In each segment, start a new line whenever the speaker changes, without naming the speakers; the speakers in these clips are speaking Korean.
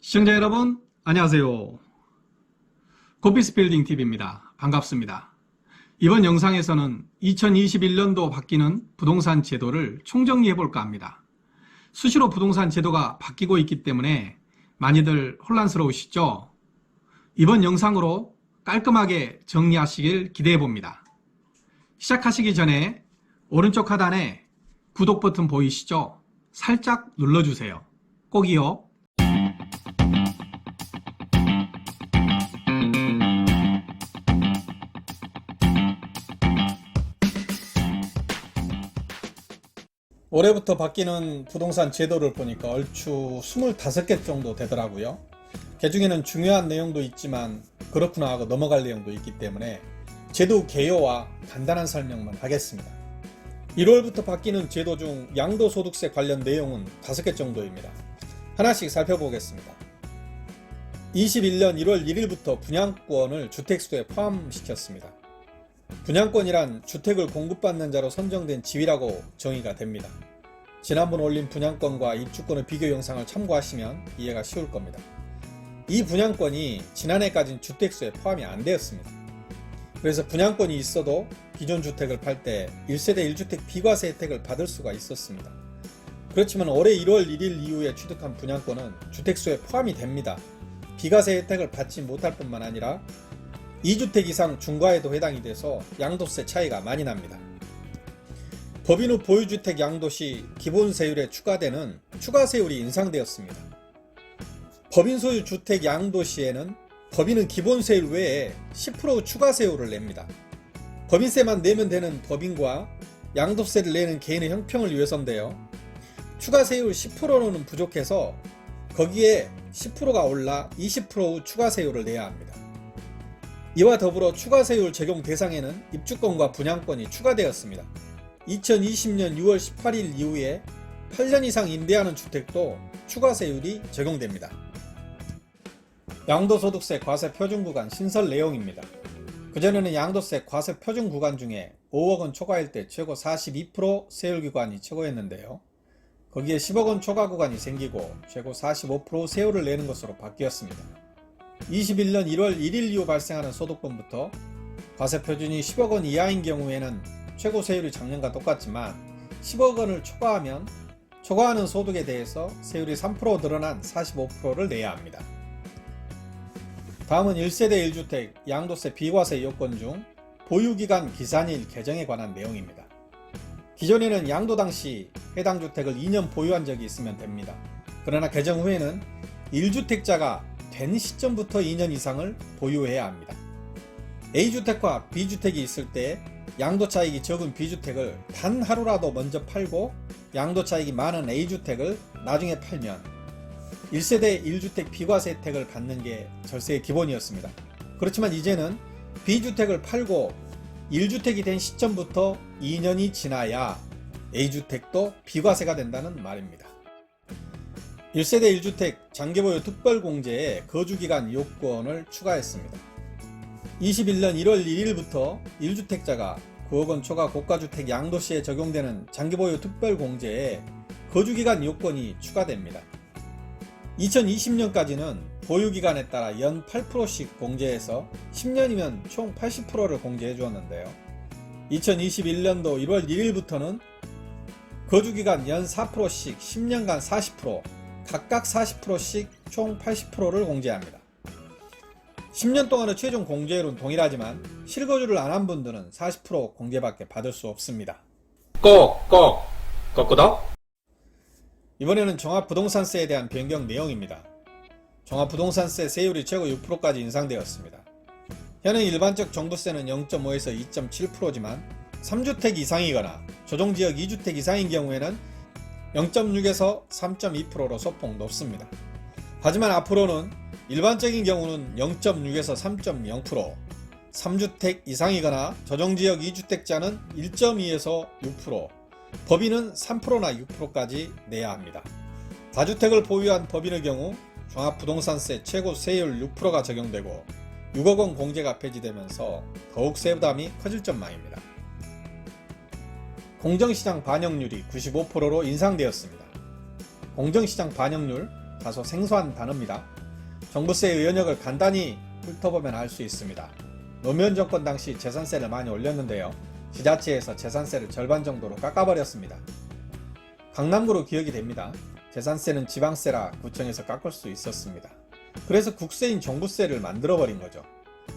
시청자 여러분, 안녕하세요. 고피스 빌딩 TV입니다. 반갑습니다. 이번 영상에서는 2021년도 바뀌는 부동산 제도를 총정리해 볼까 합니다. 수시로 부동산 제도가 바뀌고 있기 때문에 많이들 혼란스러우시죠? 이번 영상으로 깔끔하게 정리하시길 기대해 봅니다. 시작하시기 전에 오른쪽 하단에 구독 버튼 보이시죠? 살짝 눌러주세요. 꼭이요. 올해부터 바뀌는 부동산 제도를 보니까 얼추 25개 정도 되더라고요. 그 중에는 중요한 내용도 있지만 그렇구나 하고 넘어갈 내용도 있기 때문에 제도 개요와 간단한 설명만 하겠습니다. 1월부터 바뀌는 제도 중 양도소득세 관련 내용은 5개 정도입니다. 하나씩 살펴보겠습니다. 21년 1월 1일부터 분양권을 주택수에 포함시켰습니다. 분양권이란 주택을 공급받는 자로 선정된 지위라고 정의가 됩니다. 지난번 올린 분양권과 입주권의 비교 영상을 참고하시면 이해가 쉬울 겁니다. 이 분양권이 지난해까지는 주택수에 포함이 안 되었습니다. 그래서 분양권이 있어도 기존 주택을 팔 때 1세대 1주택 비과세 혜택을 받을 수가 있었습니다. 그렇지만 올해 1월 1일 이후에 취득한 분양권은 주택수에 포함이 됩니다. 비과세 혜택을 받지 못할 뿐만 아니라 2주택 이상 중과에도 해당이 돼서 양도세 차이가 많이 납니다. 법인 후 보유주택 양도 시 기본세율에 추가되는 추가세율이 인상되었습니다. 법인 소유 주택 양도 시에는 법인은 기본세율 외에 10% 추가세율을 냅니다. 법인세만 내면 되는 법인과 양도세를 내는 개인의 형평을 위해서인데요. 추가세율 10%로는 부족해서 거기에 10%가 올라 20% 추가세율을 내야 합니다. 이와 더불어 추가세율 적용 대상에는 입주권과 분양권이 추가되었습니다. 2020년 6월 18일 이후에 8년 이상 임대하는 주택도 추가세율이 적용됩니다. 양도소득세 과세 표준구간 신설 내용입니다. 그전에는 양도세 과세 표준구간 중에 5억원 초과일 때 최고 42% 세율기간이 최고였는데요. 거기에 10억원 초과 구간이 생기고 최고 45% 세율을 내는 것으로 바뀌었습니다. 21년 1월 1일 이후 발생하는 소득분부터 과세 표준이 10억원 이하인 경우에는 최고 세율이 작년과 똑같지만 10억원을 초과하면 초과하는 소득에 대해서 세율이 3% 늘어난 45%를 내야 합니다. 다음은 1세대 1주택 양도세 비과세 요건 중 보유기간 기산일 개정에 관한 내용입니다. 기존에는 양도 당시 해당 주택을 2년 보유한 적이 있으면 됩니다. 그러나 개정 후에는 1주택자가 된 시점부터 2년 이상을 보유해야 합니다. A주택과 B주택이 있을 때 양도차익이 적은 B주택을 단 하루라도 먼저 팔고 양도차익이 많은 A주택을 나중에 팔면 1세대 1주택 비과세 혜택을 받는 게 절세의 기본이었습니다. 그렇지만 이제는 B주택을 팔고 1주택이 된 시점부터 2년이 지나야 A주택도 비과세가 된다는 말입니다. 1세대 1주택 장기보유 특별공제에 거주기간 요건을 추가했습니다. 21년 1월 1일부터 1주택자가 9억원 초과 고가주택 양도시에 적용되는 장기보유 특별공제에 거주기간 요건이 추가됩니다. 2020년까지는 보유기간에 따라 연 8%씩 공제해서 10년이면 총 80%를 공제해 주었는데요. 2021년도 1월 1일부터는 거주기간 연 4%씩 10년간 40%, 각각 40%씩 총 80%를 공제합니다. 10년 동안의 최종 공제율은 동일하지만 실거주를 안 한 분들은 40% 공제밖에 받을 수 없습니다. 꼭 구독! 이번에는 종합부동산세에 대한 변경 내용입니다. 종합부동산세 세율이 최고 6%까지 인상되었습니다. 현행 일반적 종부세는 0.5에서 2.7%지만 3주택 이상이거나 조정지역 2주택 이상인 경우에는 0.6에서 3.2%로 소폭 높습니다. 하지만 앞으로는 일반적인 경우는 0.6에서 3.0%, 3주택 이상이거나 조정지역 2주택자는 1.2에서 6%, 법인은 3%나 6%까지 내야 합니다. 다주택을 보유한 법인의 경우 종합부동산세 최고 세율 6%가 적용되고 6억원 공제가 폐지되면서 더욱 세부담이 커질 전망입니다. 공정시장 반영률이 95%로 인상되었습니다. 공정시장 반영률, 다소 생소한 단어입니다. 종부세의 연역을 간단히 훑어보면 알 수 있습니다. 노무현 정권 당시 재산세를 많이 올렸는데요. 지자체에서 재산세를 절반 정도로 깎아버렸습니다. 강남구로 기억이 됩니다. 재산세는 지방세라 구청에서 깎을 수 있었습니다. 그래서 국세인 종부세를 만들어버린 거죠.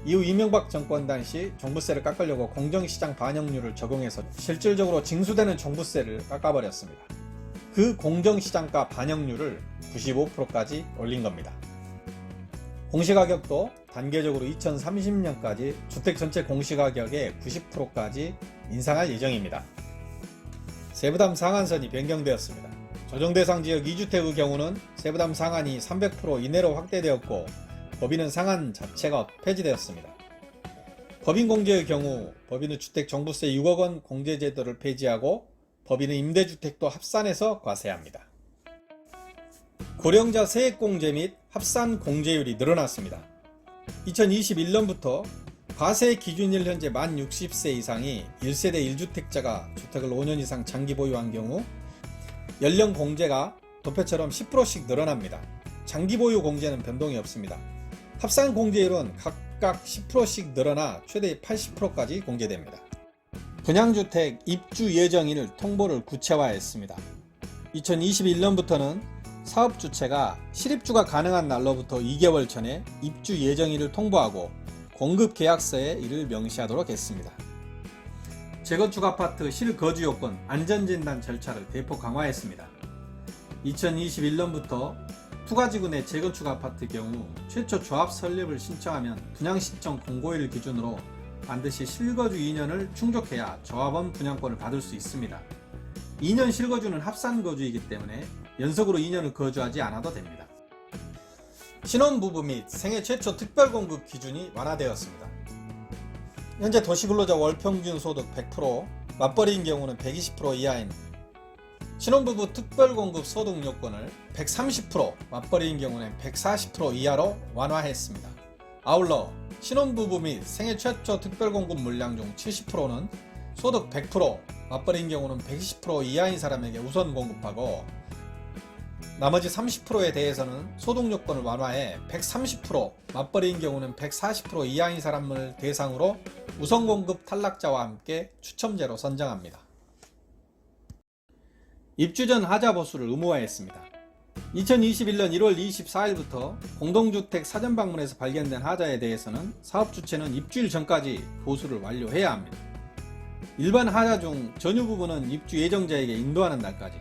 이후 이명박 정권 당시 종부세를 깎으려고 공정시장 반영률을 적용해서 실질적으로 징수되는 종부세를 깎아버렸습니다. 그 공정시장가 반영률을 95%까지 올린 겁니다. 공시가격도 단계적으로 2030년까지 주택 전체 공시가격의 90%까지 인상할 예정입니다. 세부담 상한선이 변경되었습니다. 조정대상 지역 2주택의 경우는 세부담 상한이 300% 이내로 확대되었고 법인은 상한 자체가 폐지되었습니다. 법인 공제의 경우 법인은 주택 종부세 6억 원 공제 제도를 폐지하고 법인은 임대주택도 합산해서 과세합니다. 고령자 세액공제 및 합산 공제율이 늘어났습니다. 2021년부터 과세 기준일 현재 만 60세 이상이 1세대 1주택자가 주택을 5년 이상 장기 보유한 경우 연령 공제가 도표처럼 10%씩 늘어납니다. 장기 보유 공제는 변동이 없습니다. 합산 공제율은 각각 10%씩 늘어나 최대 80%까지 공제됩니다. 분양주택 입주 예정일 통보를 구체화했습니다. 2021년부터는 사업주체가 실입주가 가능한 날로부터 2개월 전에 입주 예정일을 통보하고 공급계약서에 이를 명시하도록 했습니다. 재건축 아파트 실거주 요건 안전진단 절차를 대폭 강화했습니다. 2021년부터 투가지구 내 재건축 아파트 경우 최초 조합 설립을 신청하면 분양신청 공고일 기준으로 반드시 실거주 2년을 충족해야 조합원 분양권을 받을 수 있습니다. 2년 실거주는 합산거주이기 때문에 연속으로 2년을 거주하지 않아도 됩니다. 신혼부부 및 생애 최초 특별공급 기준이 완화되었습니다. 현재 도시근로자 월평균 소득 100%, 맞벌이인 경우는 120% 이하인 신혼부부 특별공급 소득 요건을 130%, 맞벌이인 경우는 140% 이하로 완화했습니다. 아울러 신혼부부 및 생애 최초 특별공급 물량 중 70%는 소득 100%, 맞벌이인 경우는 120% 이하인 사람에게 우선 공급하고 나머지 30%에 대해서는 소득 요건을 완화해 130%, 맞벌이인 경우는 140% 이하인 사람을 대상으로 우선 공급 탈락자와 함께 추첨제로 선정합니다. 입주 전 하자 보수를 의무화했습니다. 2021년 1월 24일부터 공동주택 사전 방문에서 발견된 하자에 대해서는 사업주체는 입주일 전까지 보수를 완료해야 합니다. 일반 하자 중 전유 부분은 입주 예정자에게 인도하는 날까지,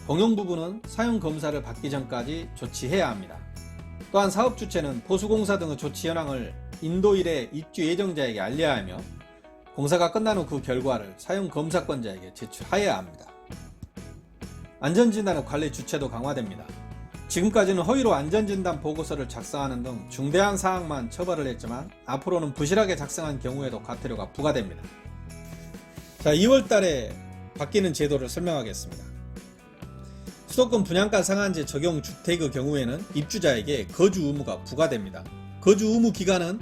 공용 부분은 사용 검사를 받기 전까지 조치해야 합니다. 또한 사업주체는 보수공사 등의 조치 현황을 인도일에 입주 예정자에게 알려야 하며 공사가 끝난 후 그 결과를 사용 검사권자에게 제출하여야 합니다. 안전진단의 관리 주체도 강화됩니다. 지금까지는 허위로 안전진단 보고서를 작성하는 등 중대한 사항만 처벌을 했지만 앞으로는 부실하게 작성한 경우에도 과태료가 부과됩니다. 자, 2월달에 바뀌는 제도를 설명하겠습니다. 수도권 분양가 상한제 적용 주택의 경우에는 입주자에게 거주 의무가 부과됩니다. 거주 의무 기간은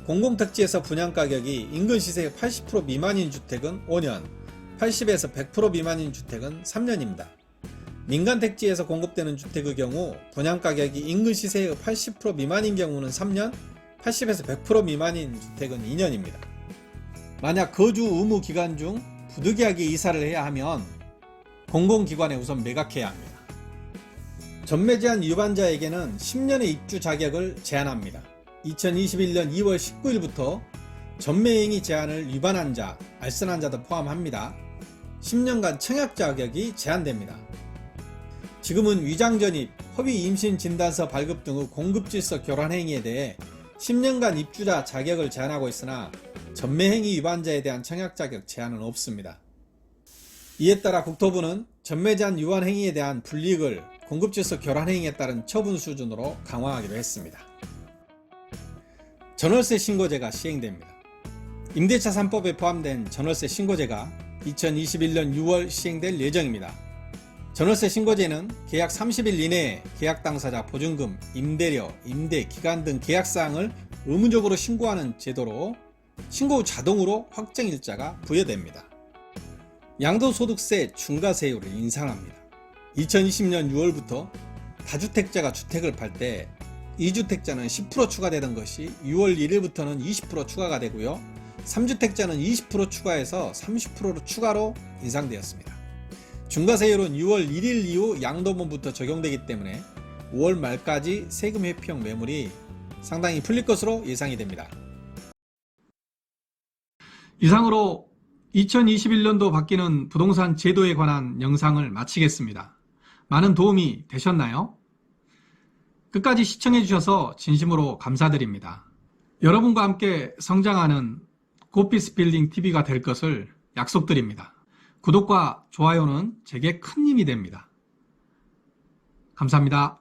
공공택지에서 분양가격이 인근 시세의 80% 미만인 주택은 5년, 80에서 100% 미만인 주택은 3년입니다. 민간택지에서 공급되는 주택의 경우 분양가격이 인근 시세의 80% 미만인 경우는 3년, 80에서 100% 미만인 주택은 2년입니다. 만약 거주 의무 기간 중 부득이하게 이사를 해야 하면 공공기관에 우선 매각해야 합니다. 전매 제한 위반자에게는 10년의 입주 자격을 제한합니다. 2021년 2월 19일부터 전매행위 제한을 위반한 자, 알선한 자도 포함합니다. 10년간 청약 자격이 제한됩니다. 지금은 위장전입, 허위 임신 진단서 발급 등의 공급질서 교란 행위에 대해 10년간 입주자 자격을 제한하고 있으나 전매행위 위반자에 대한 청약 자격 제한은 없습니다. 이에 따라 국토부는 전매 제한 위반 행위에 대한 불이익을 공급질서 교란 행위에 따른 처분 수준으로 강화하기로 했습니다. 전월세 신고제가 시행됩니다. 임대차 3법에 포함된 전월세 신고제가 2021년 6월 시행될 예정입니다. 전월세 신고제는 계약 30일 이내에 계약 당사자 보증금, 임대료, 임대 기간 등 계약사항을 의무적으로 신고하는 제도로 신고 후 자동으로 확정일자가 부여됩니다. 양도소득세 중과세율을 인상합니다. 2020년 6월부터 다주택자가 주택을 팔 때 2주택자는 10% 추가되던 것이 6월 1일부터는 20% 추가가 되고요. 3주택자는 20% 추가해서 30% 추가로 인상되었습니다. 중과세율은 6월 1일 이후 양도분부터 적용되기 때문에 5월 말까지 세금 회피형 매물이 상당히 풀릴 것으로 예상이 됩니다.
이상으로 2021년도 바뀌는 부동산 제도에 관한 영상을 마치겠습니다. 많은 도움이 되셨나요? 끝까지 시청해 주셔서 진심으로 감사드립니다. 여러분과 함께 성장하는 고피스빌딩TV가 될 것을 약속드립니다. 구독과 좋아요는 제게 큰 힘이 됩니다. 감사합니다.